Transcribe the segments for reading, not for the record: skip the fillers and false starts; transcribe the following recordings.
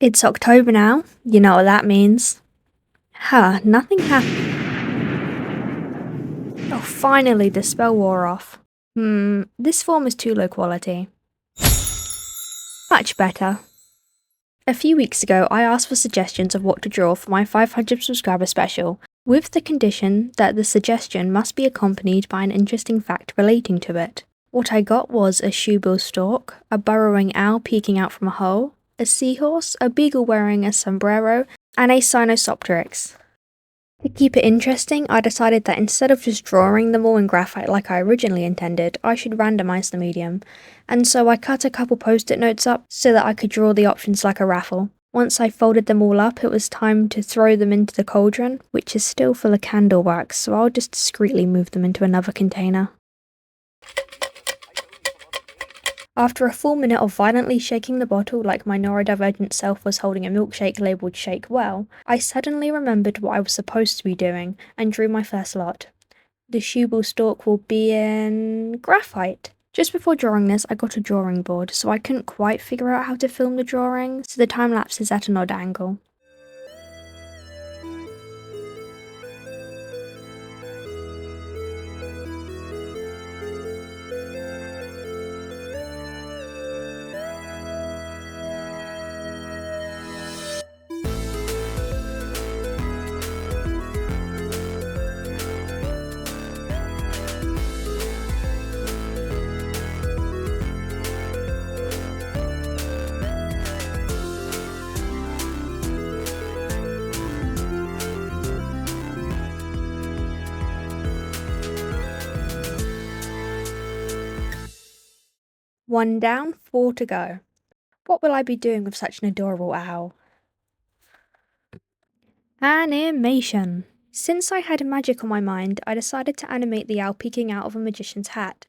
It's October now, you know what that means. Nothing happened. Oh, finally, the spell wore off. This form is too low quality. Much better. A few weeks ago, I asked for suggestions of what to draw for my 500 subscriber special, with the condition that the suggestion must be accompanied by an interesting fact relating to it. What I got was a shoebill stalk, a burrowing owl peeking out from a hole, a seahorse, a beagle wearing a sombrero, and a Sinosopteryx. To keep it interesting, I decided that instead of just drawing them all in graphite like I originally intended, I should randomise the medium, and so I cut a couple post-it notes up so that I could draw the options like a raffle. Once I folded them all up, it was time to throw them into the cauldron, which is still full of candle wax, so I'll just discreetly move them into another container. After a full minute of violently shaking the bottle like my neurodivergent self was holding a milkshake labelled Shake Well, I suddenly remembered what I was supposed to be doing and drew my first lot. The shoebill stalk will be in graphite. Just before drawing this, I got a drawing board, so I couldn't quite figure out how to film the drawing, so the time lapse is at an odd angle. One down, 4 to go. What will I be doing with such an adorable owl? Animation! Since I had magic on my mind, I decided to animate the owl peeking out of a magician's hat.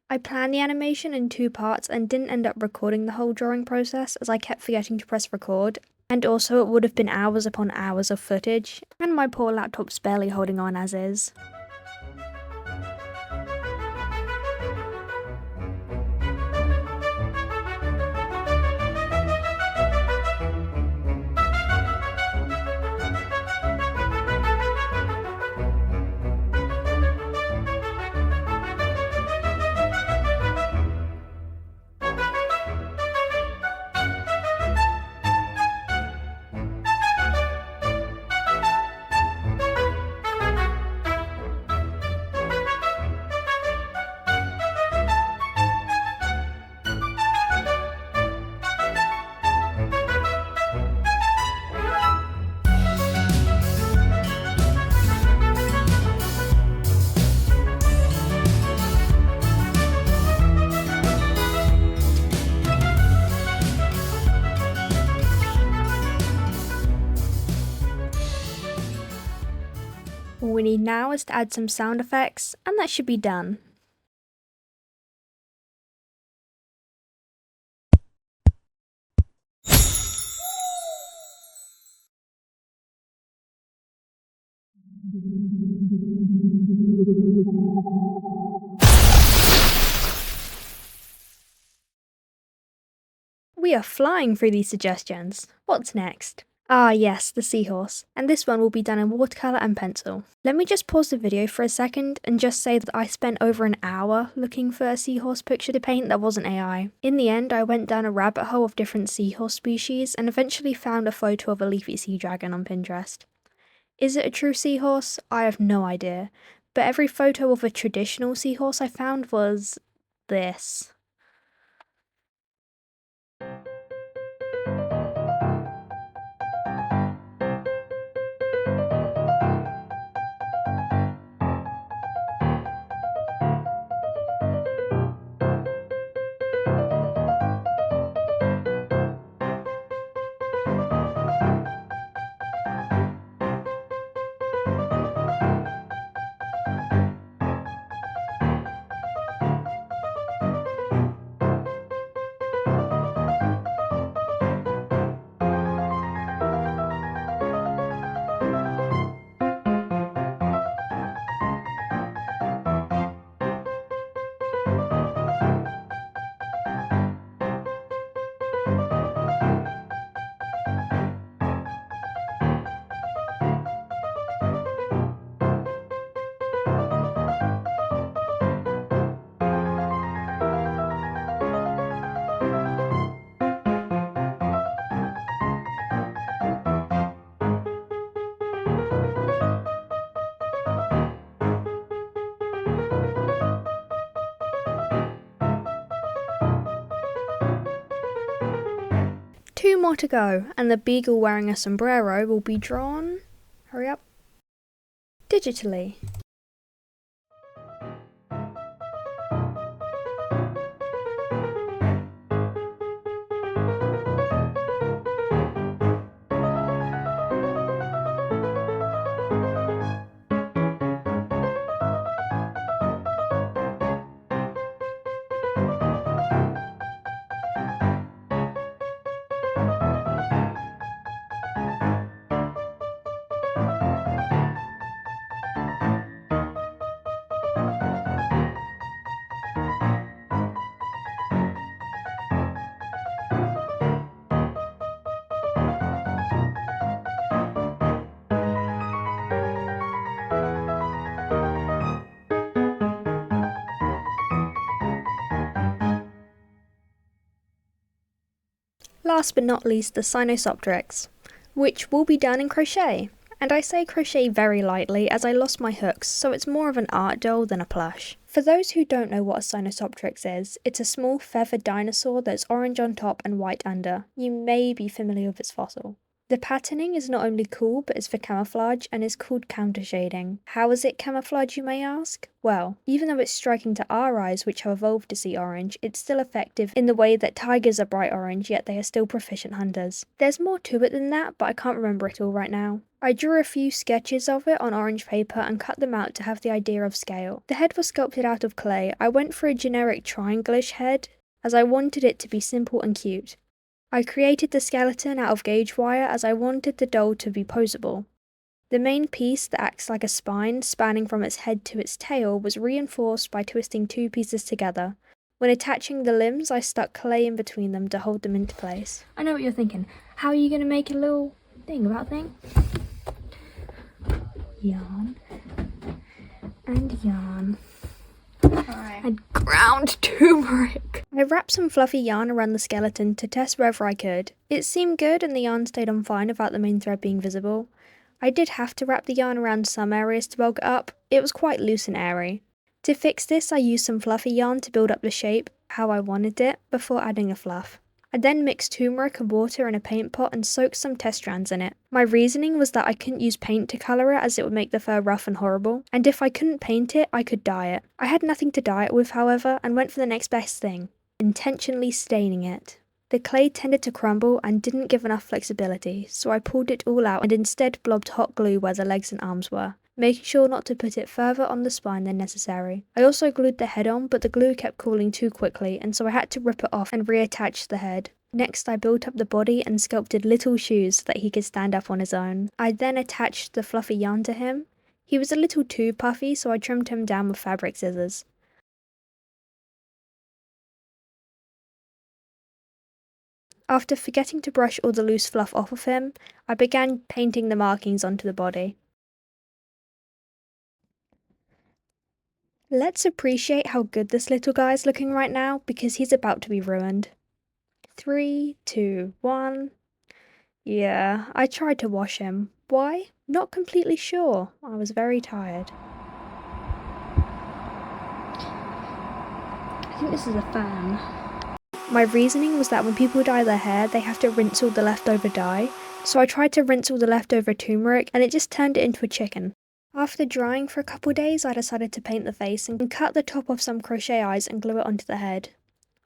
I planned the animation in 2 parts and didn't end up recording the whole drawing process as I kept forgetting to press record, and also it would have been hours upon hours of footage, and my poor laptop's barely holding on as is. All we need now is to add some sound effects, and that should be done. We are flying through these suggestions. What's next? Ah yes, the seahorse, and this one will be done in watercolour and pencil. Let me just pause the video for a second and just say that I spent over an hour looking for a seahorse picture to paint that wasn't AI. In the end, I went down a rabbit hole of different seahorse species and eventually found a photo of a leafy sea dragon on Pinterest. Is it a true seahorse? I have no idea, but every photo of a traditional seahorse I found was this. more to go, and the beagle wearing a sombrero will be drawn, hurry up, digitally. Last but not least, the Sinosopteryx, which will be done in crochet. And I say crochet very lightly as I lost my hooks, so it's more of an art doll than a plush. For those who don't know what a Sinosopteryx is, it's a small feathered dinosaur that's orange on top and white under. You may be familiar with its fossil. The patterning is not only cool, but is for camouflage and is called counter shading. How is it camouflage, you may ask? Well, even though it's striking to our eyes, which have evolved to see orange, it's still effective in the way that tigers are bright orange, yet they are still proficient hunters. There's more to it than that, but I can't remember it all right now. I drew a few sketches of it on orange paper and cut them out to have the idea of scale. The head was sculpted out of clay. I went for a generic triangle-ish head, as I wanted it to be simple and cute. I created the skeleton out of gauge wire as I wanted the doll to be posable. The main piece that acts like a spine, spanning from its head to its tail, was reinforced by twisting two pieces together. When attaching the limbs, I stuck clay in between them to hold them into place. I know what you're thinking. How are you going to make a little thing about thing? Yarn. And yarn. And ground turmeric. I wrapped some fluffy yarn around the skeleton to test whether I could. It seemed good and the yarn stayed on fine without the main thread being visible. I did have to wrap the yarn around some areas to bulk it up. It was quite loose and airy. To fix this, I used some fluffy yarn to build up the shape how I wanted it before adding a fluff. I then mixed turmeric and water in a paint pot and soaked some test strands in it. My reasoning was that I couldn't use paint to colour it as it would make the fur rough and horrible, and if I couldn't paint it, I could dye it. I had nothing to dye it with, however, and went for the next best thing, intentionally staining it. The clay tended to crumble and didn't give enough flexibility, so I pulled it all out and instead blobbed hot glue where the legs and arms were, making sure not to put it further on the spine than necessary. I also glued the head on, but the glue kept cooling too quickly, and so I had to rip it off and reattach the head. Next, I built up the body and sculpted little shoes so that he could stand up on his own. I then attached the fluffy yarn to him. He was a little too puffy, so I trimmed him down with fabric scissors. After forgetting to brush all the loose fluff off of him, I began painting the markings onto the body. Let's appreciate how good this little guy is looking right now, because he's about to be ruined. 3, 2, 1. Yeah, I tried to wash him. Why? Not completely sure. I was very tired. I think this is a fan. My reasoning was that when people dye their hair, they have to rinse all the leftover dye, so I tried to rinse all the leftover turmeric and it just turned it into a chicken. After drying for a couple days, I decided to paint the face and cut the top off some crochet eyes and glue it onto the head.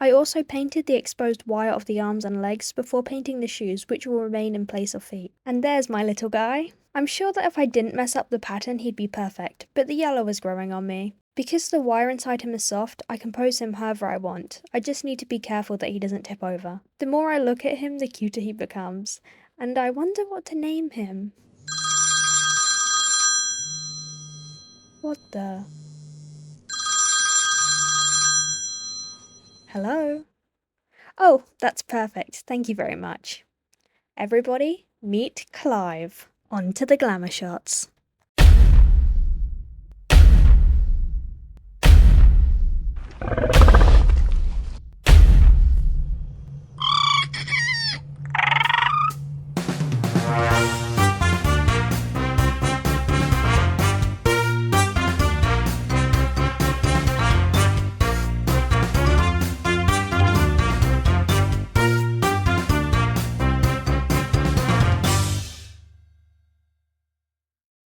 I also painted the exposed wire of the arms and legs before painting the shoes, which will remain in place of feet. And there's my little guy. I'm sure that if I didn't mess up the pattern, he'd be perfect, but the yellow is growing on me. Because the wire inside him is soft, I can pose him however I want. I just need to be careful that he doesn't tip over. The more I look at him, the cuter he becomes. And I wonder what to name him. What the? Hello? Oh, that's perfect. Thank you very much. Everybody, meet Clive. On to the glamour shots.